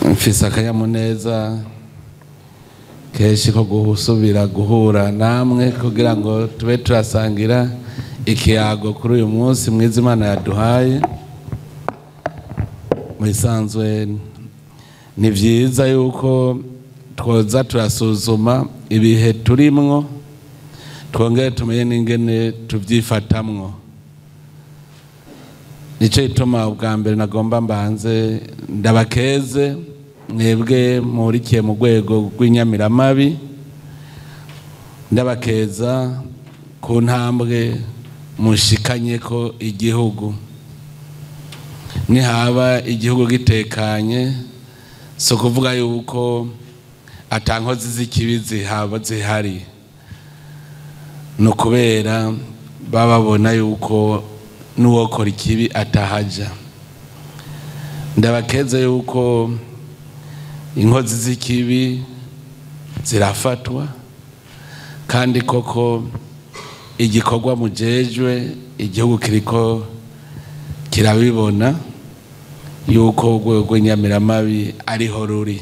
mfise akanyamuneza kenshi ko gusubira guhura namwe kugira ngo tube turasangira ikiyago kuri uyu munsi mwiza Imana yaduhaye. Mwisanzwe ni vyiza yuko twoza turasuzuma ibihe turimwo, twongere tumenye n'ingene tuvyifatamwo. Nico gituma ubwa mbere nagomba mbanze ndabakeze mwebwe murikiye mu rwego rw'inyamiramabi, ndabakeza ku ntambwe mushikanye ko igihugu. Nihaba igihugu gitekanye, so kuvuga yuko atankozi z'ikibi zihaba zihari, no kubera bababona yuko nuwokora ikibi atahaja. Ndabakeze yuko inkozi z'ikibi zirafatwa, kandi koko igikorwa mujejwe igihugu kiriko kirabibona yuko urwego rw'inyamiramabi ariho ruri.